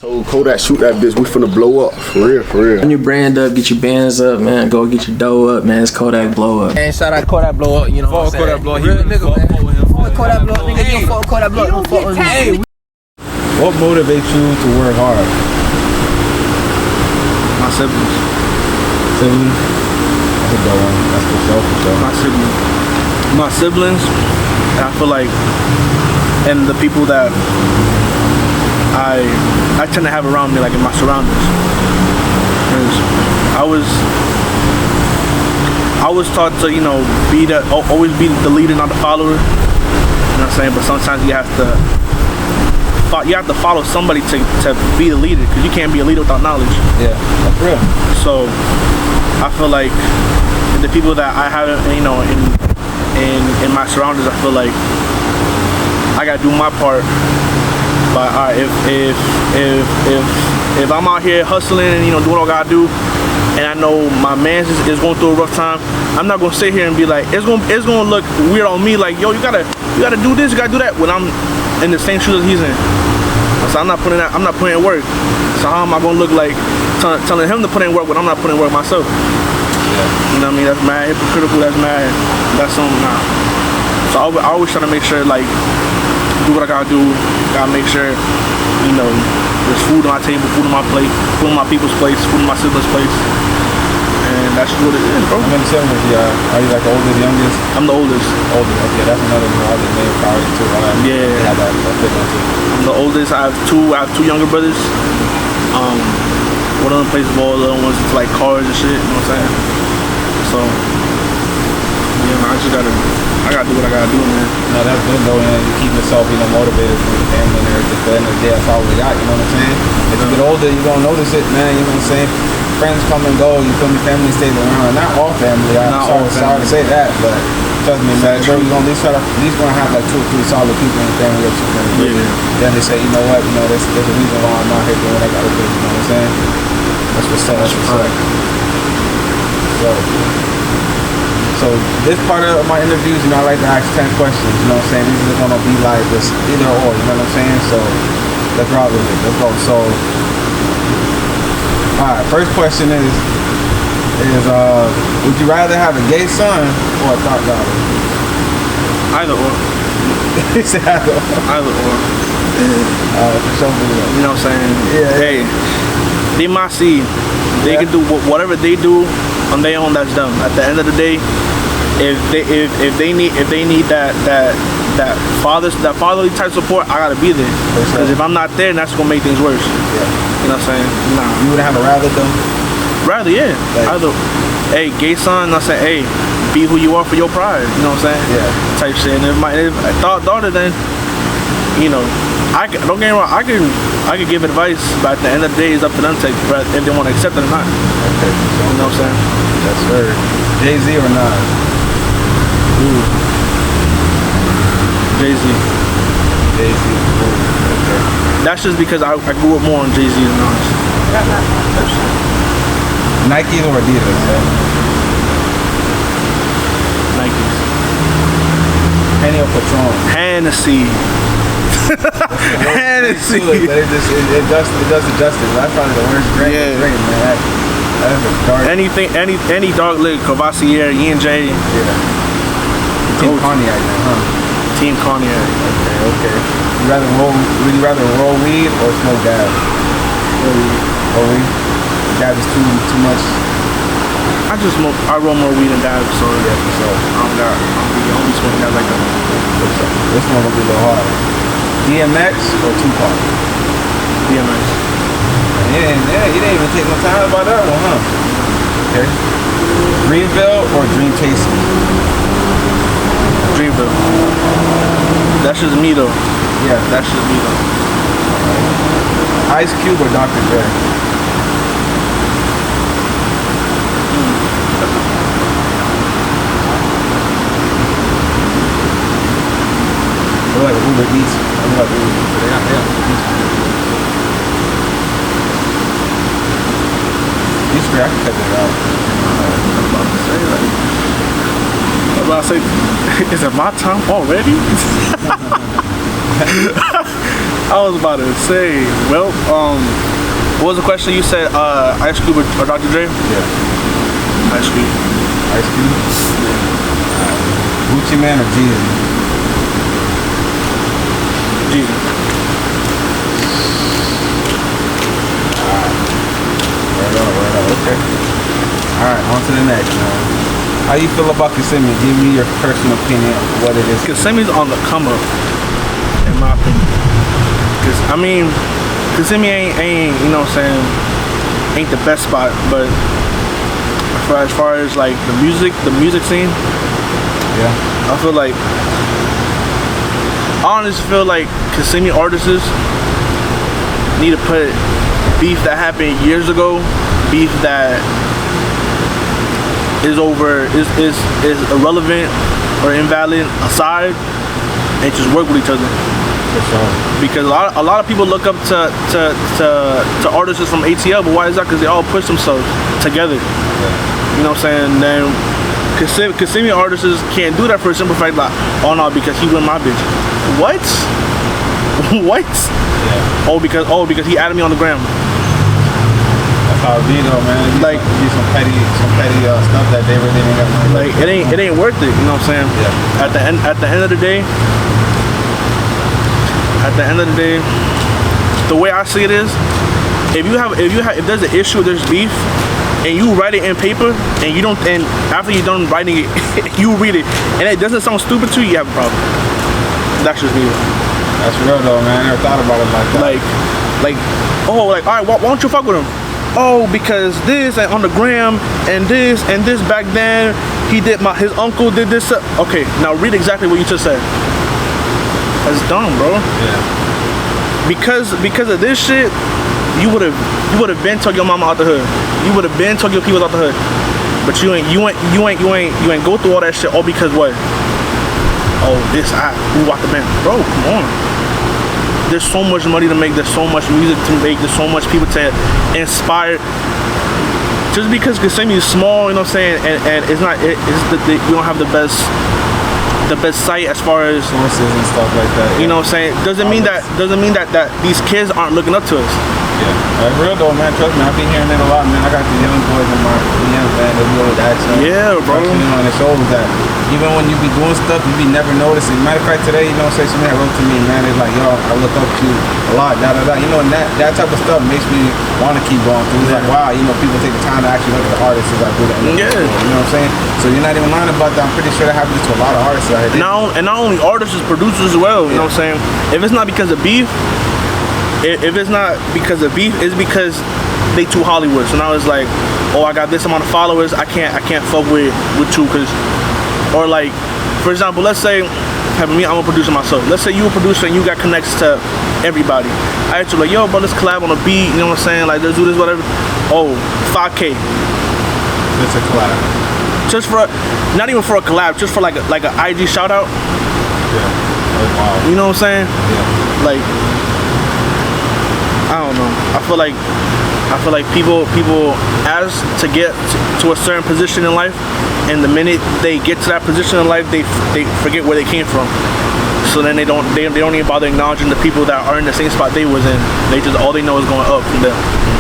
Told Kodak, shoot that bitch, we finna blow up. For real, for real. When you brand up, get your bands up, man. Go get your dough up, man. It's Kodak blow up. And shout out Kodak blow up, you know what I'm saying? Kodak blow up, Real nigga, man. Fuck Kodak blow up, nigga. You don't fuck Kodak blow up, don't fuck with me. Hey. What motivates you to work hard? My siblings. Siblings? That's a good one. That's for sure, for sure. My siblings, and I feel like, and the people that I tend to have around me, like in my surroundings. Because I was taught to, you know, always be the leader, not the follower. You know what I'm saying? But sometimes you have to follow somebody to be the leader, because you can't be a leader without knowledge. Yeah, that's real. So I feel like the people that I have, you know, in my surroundings, I feel like I gotta do my part. But if I'm out here hustling and, you know, doing what I gotta do, and I know my man is going through a rough time, I'm not gonna sit here and be like, it's gonna look weird on me, like, yo, you gotta do this, you gotta do that, when I'm in the same shoes that he's in. So I'm not putting in work. So how am I gonna look like telling him to put in work when I'm not putting in work myself? Yeah. You know what I mean? That's mad hypocritical. That's something. Nah. So I always try to make sure, like, do what I gotta do. Gotta make sure, you know, there's food on my table, food on my plate, food on my people's place, food on my siblings' place, and that's what it is, bro. How many siblings you are? Are you like the oldest, youngest? I'm the oldest. Oldest. Okay, that's another name priority too. Yeah. Have that fit into. I'm the oldest. I have two younger brothers. One of them plays ball, the other one's into like cars and shit. You know what I'm saying? So yeah, man, I gotta do what I gotta do, man. No, that's good though, and you keep yourself, you know, motivated for your family and everything. But at the end of the day, that's all we got, you know what I'm saying? If you get older, you don't notice it, man, you know what I'm saying? Friends come and go, you feel me, family stays around. Not all family, sorry to say that, but trust me, man, bro, you're gonna at least gonna have like 2 or 3 solid people in your family that you can agree with. Then they say, you know what, you know, there's a reason why I'm out here doing what I gotta do, you know what I'm saying? That's what's up, that's what's up. So this part of my interviews, you know, I like to ask 10 questions, you know what I'm saying? These are gonna be like this either or, you know what I'm saying? So let's rock with it, let's go. So, alright, first question is would you rather have a gay son or a thought daughter? Either or. He said either or. Either or. For sure. You know what I'm saying? Yeah. Hey, they my seed. They can do whatever they do on their own. That's them. At the end of the day, if they need that fatherly type support, I gotta be there. Because if I'm not there, that's gonna make things worse. Yeah. You know what I'm saying? Nah. You would have a rather though? Rather, yeah. Like, either, hey, gay son, I say, hey, be who you are for your pride. You know what I'm saying? Yeah. Type shit. And if I thought daughter, then, you know, don't get me wrong, I could give advice, but at the end of the day, it's up to them to if they want to accept it or not. Okay. You know what I'm saying? Yes, sir. Jay-Z or not? Ooh. Jay-Z. Jay-Z. Okay. That's just because I grew up more on Jay-Z than Nas. Nike or Adidas? Nikes. Henny or Patron? Hennessy. Hennessy. But it does the justice. That's probably the worst drink. Yeah. Man. That's a dark. Any dark liquor, Courvoisier, E&J. Yeah. Team Cognac, then, huh? Team Cognac. Okay. Would you rather roll weed or smoke dab? Roll weed. Dab is too much. I roll more weed than dab, so yeah, for sure. I don't be smoking that like that. This one gonna be a little hard. DMX or Tupac? DMX. Yeah, you didn't even take no time about that one, huh? Okay. Dreamville or Dream Chasers? Dreamville. That's just me though. Yeah. That's just me though. Ice Cube or Dr. Dre? I like Uber Eats. I like Uber Eats. They got Uber Eats. These three, I can cut that out. I was about to say, is it my time already? I was about to say, well, what was the question you said? Ice Cube or Dr. Dre? Yeah. Ice Cube. Ice Cube? Gucci Man or Jesus? Jesus. Word up, okay. Alright, on to the next, man. How you feel about Kissimmee? Give me your personal opinion of what it is. Kissimmee's on the come up, in my opinion. Cause I mean, Kissimmee ain't you know what I'm saying, ain't the best spot, but as far as like the music scene, Yeah. I feel like, I honestly feel like Kissimmee artists need to put beef that happened years ago, beef that is irrelevant or invalid aside, and just work with each other. For sure. Because a lot of people look up to artists from ATL, but why is that? Because they all push themselves together. You know what I'm saying? Then Kissimmee artists can't do that for a simple fact like, oh no, because he with my bitch. What? What? Yeah. Oh because he added me on the gram. That's how it be though, man. Like some petty stuff that they really ain't got money. Like it ain't worth it. You know what I'm saying? Yeah. At the end of the day. At the end of the day, the way I see it is, if there's an issue, there's beef, and you write it in paper, and you don't, and after you're done writing it, you read it, and it doesn't sound stupid to you, you have a problem. That's just me. That's real though, man. I never thought about it like that. All right, why don't you fuck with him? Oh, because this and on the gram and this back then, his uncle did this. Okay, now read exactly what you just said. That's dumb, bro. Yeah. Because of this shit, you would have been took your mama out the hood. You would have been took your people out the hood. But you ain't go through all that shit all because what? Oh, who walked the band? Bro, come on. There's so much money to make, there's so much music to make, there's so much people to inspire. Just because Kissimmee is small, you know what I'm saying, and we don't have the best site as far as sources and stuff like that. You know what I'm saying? Doesn't mean that these kids aren't looking up to us. Yeah. That's real though, man. Trust me, I've been hearing that a lot, man. I got the young boys in my DMs, man. They be always asking. Yeah, bro. You know, and it shows that even when you be doing stuff, you be never noticing. Matter of fact, today, you know, somebody wrote to me, man. It's like, yo, I look up to you a lot, You know, and that type of stuff makes me want to keep going through. It's like, wow, you know, people take the time to actually look at the artists as I do that. Yeah. You know what I'm saying? So you're not even lying about that. I'm pretty sure that happens to a lot of artists out here. And not only artists, producers as well. You know what I'm saying? If it's not because of beef, it's because they too Hollywood. So now it's like, oh, I got this amount of followers, I can't fuck with you, or like, for example, let's say, I'm a producer myself. Let's say you a producer and you got connects to everybody. I actually like, yo, bro, let's collab on a beat. You know what I'm saying? Like, let's do this, whatever. Oh, 5K. It's a collab. Just for, not even for a collab, just for like an IG shout out. Yeah. Oh, wow. You know what I'm saying? Yeah. Like, I don't know. I feel like people ask to get to a certain position in life, and the minute they get to that position in life, they forget where they came from. So then they don't even bother acknowledging the people that are in the same spot they was in. All they know is going up from there.